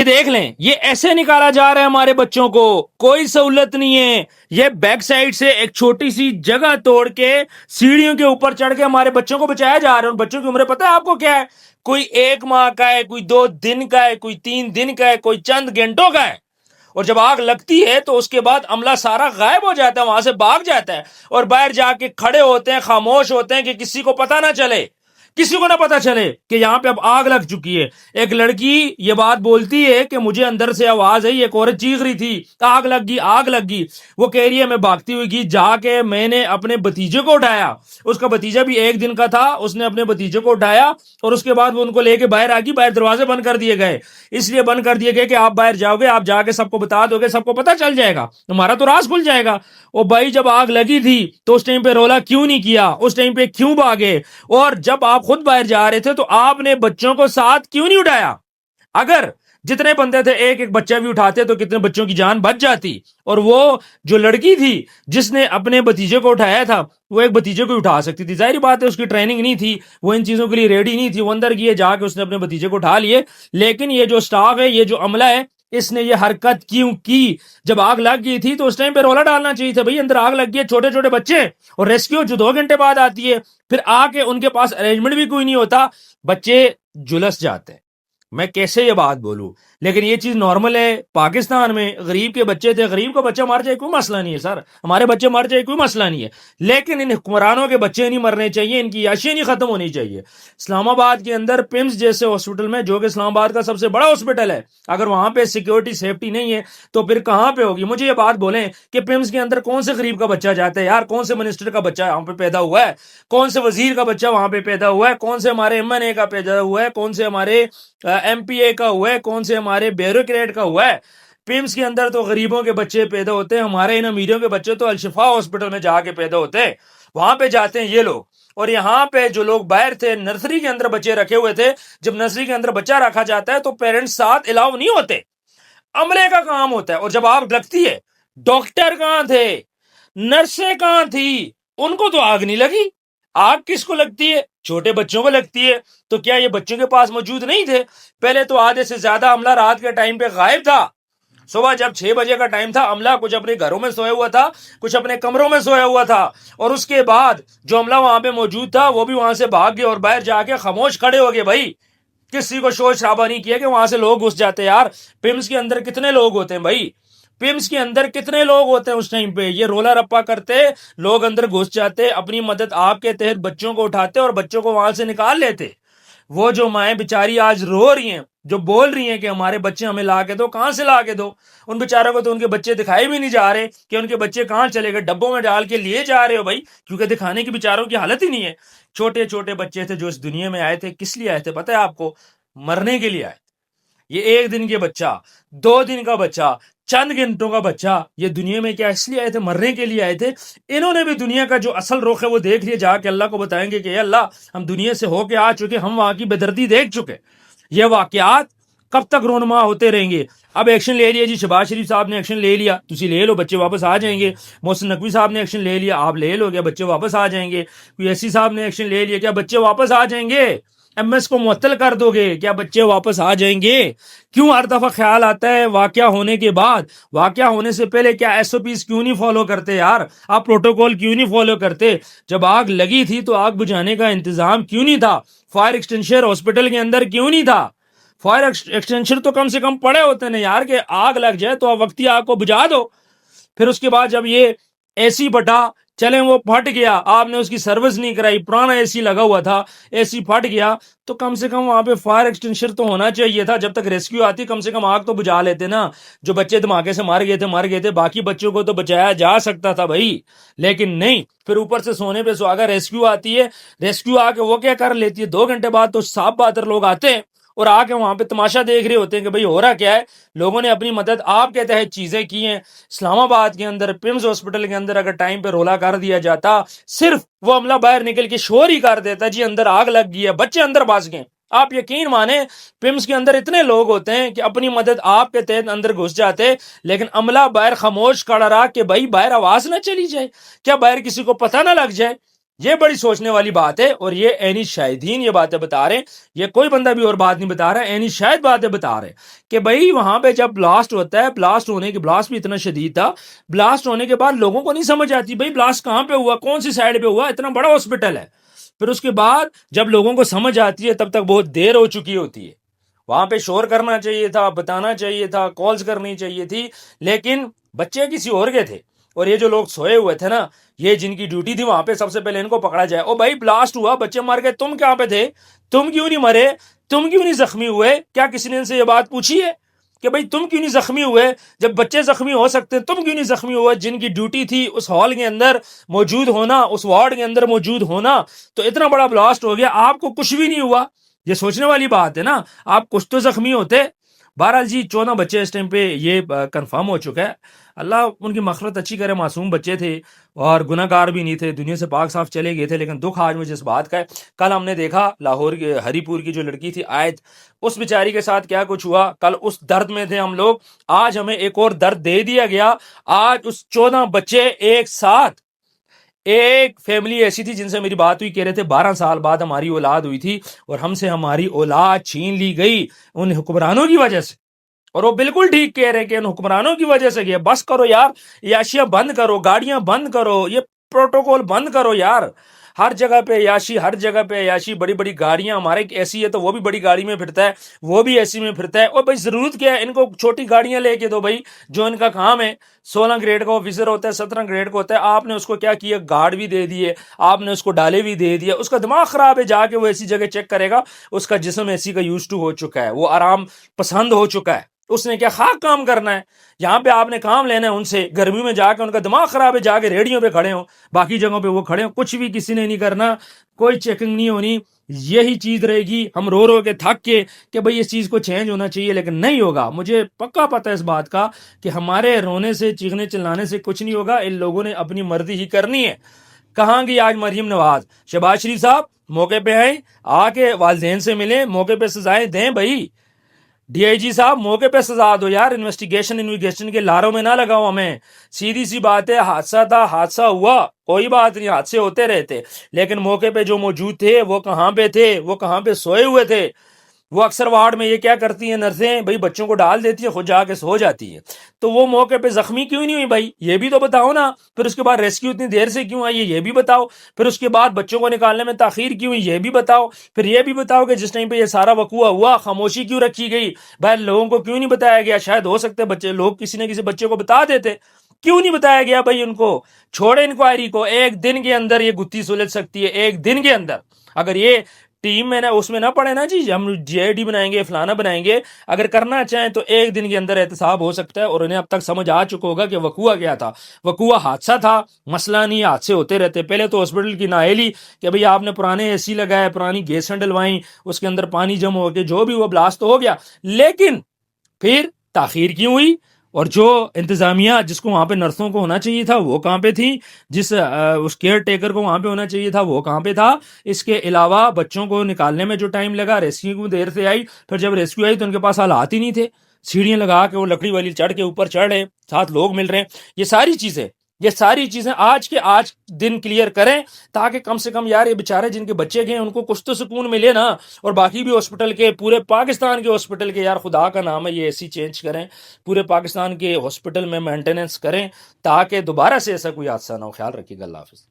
یہ دیکھ لیں، یہ ایسے نکالا جا رہا ہے ہمارے بچوں کو، کوئی سہولت نہیں ہے. یہ بیک سائڈ سے ایک چھوٹی سی جگہ توڑ کے سیڑھیوں کے اوپر چڑھ کے ہمارے بچوں کو بچایا جا رہا ہے. ان بچوں کی عمریں پتہ ہے آپ کو کیا ہے؟ کوئی 1 ماہ کا ہے، کوئی 2 دن کا ہے، کوئی 3 دن کا ہے، کوئی چند گھنٹوں کا ہے. اور جب آگ لگتی ہے تو اس کے بعد عملہ سارا غائب ہو جاتا ہے، وہاں سے بھاگ جاتا ہے، اور باہر جا کے کھڑے ہوتے ہیں، خاموش ہوتے ہیں کہ کسی کو پتہ نہ چلے، کسی کو نہ پتہ چلے کہ یہاں پہ اب آگ لگ چکی ہے. ایک لڑکی یہ بات بولتی ہے کہ مجھے اندر سے آواز ہے، ایک عورت چیخ رہی تھی آگ لگ گئی، آگ لگ گئی. وہ کہہ رہی ہے میں بھاگتی ہوئی گئی، جا کے میں نے اپنے بھتیجے کو اٹھایا. اس کا بھتیجا بھی 1 دن کا تھا، اس نے اپنے بھتیجے کو اٹھایا اور اس کے بعد وہ ان کو لے کے باہر آ گئی. باہر دروازے بند کر دیے گئے، اس لیے بند کر دیے گئے کہ آپ باہر جاؤ گے، آپ جا کے سب کو بتا دو گے، سب کو پتہ چل جائے گا، ہمارا تو راز کھل جائے گا. او بھائی، جب آگ لگی تھی تو اس ٹائم پہ رولا کیوں نہیں کیا؟ اس ٹائم پہ کیوں بھاگے؟ اور جب آپ خود باہر جا رہے تھے تو آپ نے بچوں کو ساتھ کیوں نہیں اٹھایا؟ اگر جتنے بندے تھے ایک ایک بچہ بھی اٹھاتے تو کتنے بچوں کی جان بچ جاتی. اور وہ جو لڑکی تھی جس نے اپنے بھتیجے کو اٹھایا تھا، وہ ایک بھتیجے کو اٹھا سکتی تھی. ظاہری بات ہے اس کی ٹریننگ نہیں تھی، وہ ان چیزوں کے لیے ریڈی نہیں تھی، وہ اندر گئے، جا کے اس نے اپنے بھتیجے کو اٹھا لیے. لیکن یہ جو سٹاف ہے، یہ جو عملہ ہے، اس نے یہ حرکت کیوں کی؟ جب آگ لگ گئی تھی تو اس ٹائم پہ رولا ڈالنا چاہیے تھا، بھائی اندر آگ لگ گئی ہے، چھوٹے چھوٹے بچے، اور ریسکیو جو 2 گھنٹے بعد آتی ہے، پھر آ کے ان کے پاس ارینجمنٹ بھی کوئی نہیں ہوتا، بچے جلس جاتے ہیں. میں کیسے یہ بات بولوں؟ لیکن یہ چیز نارمل ہے پاکستان میں. غریب کے بچے تھے، غریب کا بچہ مر جائے کوئی مسئلہ نہیں ہے سر، ہمارے بچے مر جائے کوئی مسئلہ نہیں ہے، لیکن ان حکمرانوں کے بچے نہیں مرنے چاہیے، ان کی عیاشی نہیں ختم ہونی چاہیے. اسلام آباد کے اندر پمس جیسے ہاسپٹل میں، جو کہ اسلام آباد کا سب سے بڑا ہاسپٹل ہے، اگر وہاں پہ سیکیورٹی سیفٹی نہیں ہے تو پھر کہاں پہ ہوگی؟ مجھے یہ بات بولیں کہ پمس کے اندر کون سے غریب کا بچہ جاتا ہے یار؟ کون سے منسٹر کا بچہ وہاں پہ پیدا ہوا ہے؟ کون سے وزیر کا بچہ وہاں پہ پیدا ہوا ہے؟ کون سے ہمارے MNA کا پیدا ہوا ہے؟ کون سے ہمارے MPA کا ہوا ہے؟ کون سے ہمارے بیوروکریٹ کا ہوا ہے؟ پمس کے اندر تو غریبوں کے بچے پیدا ہوتے ہیں. ہمارے ان امیروں کے بچے تو الشفا ہاسپٹل میں جا کے پیدا ہوتے ہیں، وہاں پہ جاتے ہیں یہ لوگ. اور یہاں پہ جو لوگ باہر تھے، نرسری کے اندر بچے رکھے ہوئے تھے، جب نرسری کے اندر بچہ رکھا جاتا ہے تو پیرنٹس ساتھ الاؤ نہیں ہوتے، عملے کا کام ہوتا ہے. اور جب آگ لگتی ہے، ڈاکٹر کہاں تھے؟ نرسیں کہاں تھی؟ ان کو تو آگ نہیں لگی. آگ کس کو لگتی ہے؟ چھوٹے بچوں کو لگتی ہے. تو کیا یہ بچوں کے پاس موجود نہیں تھے؟ پہلے تو آدھے سے زیادہ عملہ رات کے ٹائم پہ غائب تھا. صبح جب 6 بجے کا ٹائم تھا، عملہ کچھ اپنے گھروں میں سویا ہوا تھا، کچھ اپنے کمروں میں سویا ہوا تھا. اور اس کے بعد جو عملہ وہاں پہ موجود تھا وہ بھی وہاں سے بھاگ گئے اور باہر جا کے خاموش کھڑے ہو گئے. بھائی کسی کو شور شرابہ نہیں کیا کہ وہاں سے لوگ گھس جاتے. یار پمس کے اندر کتنے لوگ ہوتے ہیں بھائی؟ پمس کے اندر کتنے لوگ ہوتے ہیں اس ٹائم پہ؟ یہ رولا رپا کرتے، لوگ اندر گھس جاتے، اپنی مدد آپ کے تحت بچوں کو اٹھاتے اور بچوں کو وہاں سے نکال لیتے. وہ جو مائیں بیچاری آج رو رہی ہیں، جو بول رہی ہیں کہ ہمارے بچے ہمیں لا کے دو، کہاں سے لا کے دو؟ ان بیچاروں کو تو ان کے بچے دکھائی بھی نہیں جا رہے کہ ان کے بچے کہاں چلے گئے. ڈبوں میں ڈال کے لیے جا رہے ہو بھائی، کیونکہ دکھانے کی بیچاروں کی حالت ہی نہیں ہے. چھوٹے چھوٹے بچے تھے جو اس دنیا میں آئے تھے، کس لیے آئے تھے پتہ ہے آپ کو؟ مرنے کے لیے آئے تھے. یہ 1 دن کے بچہ، 2 دن کا بچہ، چند گھنٹوں کا بچہ، یہ دنیا میں کیا اس لیے آئے تھے؟ مرنے کے لیے آئے تھے. انہوں نے بھی دنیا کا جو اصل رخ ہے وہ دیکھ لیا، جا کے اللہ کو بتائیں گے کہ اے اللہ، ہم دنیا سے ہو کے آ چکے، ہم وہاں کی بے-دردی دیکھ چکے. یہ واقعات کب تک رونما ہوتے رہیں گے؟ اب ایکشن لے لیا جی، شہباز شریف صاحب نے ایکشن لے لیا، تسی لے لو، بچے واپس آ جائیں گے. محسن نقوی صاحب نے ایکشن لے لیا، آپ لے لو، کیا بچے واپس آ جائیں گے؟ کوئی ایسی صاحب نے ایکشن لے لیا، کیا بچے واپس آ جائیں گے؟ MS کو معطل کر دو گے، کیا بچے واپس آ جائیں گے؟ کیوں ہر دفعہ خیال آتا ہے واقعہ ہونے کے بعد؟ واقعہ ہونے سے پہلے کیا SOPs کیوں نہیں فالو کرتے یار؟ آپ پروٹوکول کیوں نہیں فالو کرتے؟ جب آگ لگی تھی تو آگ بجھانے کا انتظام کیوں نہیں تھا؟ فائر ایکسٹینشر ہاسپٹل کے اندر کیوں نہیں تھا؟ فائر ایکسٹینشر تو کم سے کم پڑے ہوتے ہیں یار، کہ آگ لگ جائے تو وقتی آگ کو بجھا دو. پھر اس کے بعد جب یہ AC پھٹا، چلیں وہ پھٹ گیا، آپ نے اس کی سروس نہیں کرائی، پرانا AC لگا ہوا تھا، AC پھٹ گیا، تو کم سے کم وہاں پہ فائر ایکسٹینشر تو ہونا چاہیے تھا. جب تک ریسکیو آتی کم سے کم آگ تو بجھا لیتے نا. جو بچے دھماکے سے مر گئے تھے، باقی بچوں کو تو بچایا جا سکتا تھا بھائی، لیکن نہیں. پھر اوپر سے سونے پہ سہاگا ریسکیو آتی ہے، ریسکیو آ کے وہ کیا کر لیتی ہے؟ 2 گھنٹے بعد تو صاف بہادر لوگ آتے ہیں اور آ کے وہاں پہ تماشا دیکھ رہے ہوتے ہیں کہ بھئی ہو رہا کیا ہے. لوگوں نے اپنی مدد آپ کے تحت چیزیں کی ہیں. اسلام آباد کے اندر پمس ہاسپٹل کے اندر اگر ٹائم پہ رولا کر دیا جاتا، صرف وہ عملہ باہر نکل کے شور ہی کر دیتا جی اندر آگ لگ گئی ہے، بچے اندر پھنس گئے. آپ یقین مانیں پمس کے اندر اتنے لوگ ہوتے ہیں کہ اپنی مدد آپ کے تحت اندر گھس جاتے، لیکن عملہ باہر خاموش کھڑا رہا کہ بھائی باہر آواز نہ چلی جائے، کیا باہر کسی کو پتہ نہ لگ جائے. یہ بڑی سوچنے والی بات ہے، اور یہ عینی شاہدین یہ باتیں بتا رہے ہیں، یہ کوئی بندہ بھی اور بات نہیں بتا رہا ہے، عینی شاہد باتیں بتا رہے ہیں کہ بھائی وہاں پہ جب بلاسٹ ہوتا ہے، بلاسٹ بھی اتنا شدید تھا، بلاسٹ ہونے کے بعد لوگوں کو نہیں سمجھ آتی بھائی بلاسٹ کہاں پہ ہوا، کون سی سائڈ پہ ہوا، اتنا بڑا ہاسپٹل ہے۔ پھر اس کے بعد جب لوگوں کو سمجھ آتی ہے تب تک بہت دیر ہو چکی ہوتی ہے۔ وہاں پہ شور کرنا چاہیے تھا، بتانا چاہیے تھا، کالز کرنی چاہیے تھی، لیکن بچے کسی اور کے تھے، اور یہ جو لوگ سوئے ہوئے تھے نا، یہ جن کی ڈیوٹی تھی وہاں پہ سب سے پہلے ان کو پکڑا جائے۔ او بھائی بلاسٹ ہوا، بچے مر گئے، تم کہاں پہ تھے؟ تم کیوں نہیں مرے؟ تم کیوں نہیں زخمی ہوئے؟ کیا کسی نے ان سے یہ بات پوچھی ہے کہ بھائی تم کیوں نہیں زخمی ہوئے؟ جب بچے زخمی ہو سکتے تم کیوں نہیں زخمی ہوئے؟ جن کی ڈیوٹی تھی اس ہال کے اندر موجود ہونا، اس وارڈ کے اندر موجود ہونا، تو اتنا بڑا بلاسٹ ہو گیا، آپ کو کچھ بھی نہیں ہوا۔ یہ سوچنے والی بات ہے نا، آپ کچھ تو زخمی ہوتے۔ بہرحال جی 14 بچے اس ٹائم پہ یہ کنفرم ہو چکا ہے۔ اللہ ان کی مغفرت اچھی کرے، معصوم بچے تھے اور گناہ گار بھی نہیں تھے، دنیا سے پاک صاف چلے گئے تھے، لیکن دکھ آج مجھے اس بات کا ہے۔ کل ہم نے دیکھا لاہور کے ہری پور کی جو لڑکی تھی آیت، اس بیچاری کے ساتھ کیا کچھ ہوا، کل اس درد میں تھے ہم لوگ، آج ہمیں ایک اور درد دے دیا گیا۔ آج اس 14 بچے ایک ساتھ، ایک فیملی ایسی تھی جن سے میری بات ہوئی، کہہ رہے تھے 12 سال بعد ہماری اولاد ہوئی تھی اور ہم سے ہماری اولاد چھین لی گئی ان حکمرانوں کی وجہ سے۔ اور وہ بالکل ٹھیک کہہ رہے کہ ان حکمرانوں کی وجہ سے۔ بس کرو یار، عیاشیاں بند کرو، گاڑیاں بند کرو، یہ پروٹوکول بند کرو یار۔ ہر جگہ پہ عیاشی، ہر جگہ پہ عیاشی، بڑی بڑی گاڑیاں، ہمارے ایسی ہے تو وہ بھی بڑی گاڑی میں پھرتا ہے، وہ بھی ایسی میں پھرتا ہے۔ اور بھائی ضرورت کیا ہے، ان کو چھوٹی گاڑیاں لے کے دو بھائی، جو ان کا کام ہے۔ 16 گریڈ کا آفیسر ہوتا ہے، 17 گریڈ کا ہوتا ہے، آپ نے اس کو کیا کیا، گارڈ بھی دے دیے، آپ نے اس کو ڈالے بھی دے دیا، اس کا دماغ خراب ہے، جا کے وہ ایسی جگہ چیک کرے گا، اس کا جسم ایسی کا یوز ٹو ہو چکا ہے، وہ آرام پسند ہو چکا ہے، اس نے کیا خاک کام کرنا ہے۔ یہاں پہ آپ نے کام لینا ہے ان سے، گرمی میں جا کے ان کا دماغ خراب ہے، جا کے ریڑیوں پہ کھڑے ہوں، باقی جگہوں پہ وہ کھڑے ہوں، کچھ بھی کسی نے نہیں کرنا، کوئی چیکنگ نہیں ہونی۔ یہی چیز رہے گی، ہم رو رو کے تھک کے کہ بھئی اس چیز کو چینج ہونا چاہیے، لیکن نہیں ہوگا۔ مجھے پکا پتہ ہے اس بات کا کہ ہمارے رونے سے، چیخنے چلانے سے کچھ نہیں ہوگا، ان لوگوں نے اپنی مرضی ہی کرنی ہے۔ کہاں گئی آج مریم نواز؟ شہباز شریف صاحب موقع پہ آئیں، آ کے والدین سے ملیں، موقع پہ سزائیں دیں بھائی۔ ڈی آئی جی صاحب موقع پہ سزا دو یار، انویسٹیگیشن کے لاروں میں نہ لگاؤ ہمیں۔ سیدھی سی بات ہے، حادثہ تھا، حادثہ ہوا، کوئی بات نہیں، حادثے ہوتے رہتے، لیکن موقع پہ جو موجود تھے وہ کہاں پہ تھے؟ وہ کہاں پہ سوئے ہوئے تھے؟ وہ اکثر وارڈ میں یہ کیا کرتی ہیں نرسیں، بھائی بچوں کو ڈال دیتی ہیں، خود جا کے سو جاتی ہیں، تو وہ موقع پہ زخمی کیوں نہیں ہوئی بھائی؟ یہ بھی تو بتاؤ نا۔ پھر اس کے بعد ریسکیو اتنی دیر سے کیوں آئی ہے، یہ بھی بتاؤ۔ پھر اس کے بعد بچوں کو نکالنے میں تاخیر کیوں ہوئی، یہ بھی بتاؤ۔ پھر یہ بھی بتاؤ کہ جس ٹائم پہ یہ سارا وقوع ہوا خاموشی کیوں رکھی گئی؟ بھائی لوگوں کو کیوں نہیں بتایا گیا؟ شاید ہو سکتے بچے لوگ کسی نہ کسی بچے کو بتا دیتے، کیوں نہیں بتایا گیا بھائی؟ ان کو چھوڑے انکوائری کو، ایک دن کے اندر یہ گتھی سلجھ سکتی ہے، ایک دن کے اندر۔ اگر یہ ٹیم میں اس میں نہ پڑے نا جی ہم جی آئی ڈی بنائیں گے، فلانا بنائیں گے، اگر کرنا چاہیں تو ایک دن کے اندر احتساب ہو سکتا ہے۔ اور انہیں اب تک سمجھ آ چکا ہوگا کہ وقوع کیا تھا۔ وقوع حادثہ تھا، مسئلہ نہیں، حادثے ہوتے رہتے۔ پہلے تو ہاسپٹل کی نااہلی کہ بھئی آپ نے پرانے اے سی لگائے، پرانی گیس ڈلوائیں، اس کے اندر پانی جمع ہو کے جو بھی وہ بلاسٹ ہو گیا، لیکن پھر تاخیر کیوں ہوئی؟ اور جو انتظامیہ جس کو وہاں پہ نرسوں کو ہونا چاہیے تھا وہ کہاں پہ تھی؟ جس اس کیئر ٹیکر کو وہاں پہ ہونا چاہیے تھا وہ کہاں پہ تھا؟ اس کے علاوہ بچوں کو نکالنے میں جو ٹائم لگا، ریسکیو دیر سے آئی، پھر جب ریسکیو آئی تو ان کے پاس آلات ہی نہیں تھے، سیڑھیاں لگا کے وہ لکڑی والی چڑھ کے اوپر چڑھ رہے، ساتھ لوگ مل رہے ہیں۔ یہ ساری چیزیں آج کے آج دن کلیئر کریں، تاکہ کم سے کم یار یہ بیچارے جن کے بچے گئے ان کو کچھ تو سکون ملے نا۔ اور باقی بھی ہاسپٹل کے، پورے پاکستان کے ہاسپٹل کے، یار خدا کا نام ہے یہ اے سی چینج کریں، پورے پاکستان کے ہاسپٹل میں مینٹیننس کریں، تاکہ دوبارہ سے ایسا کوئی حادثہ نہ ہو۔ خیال رکھیے گا، اللہ حافظ۔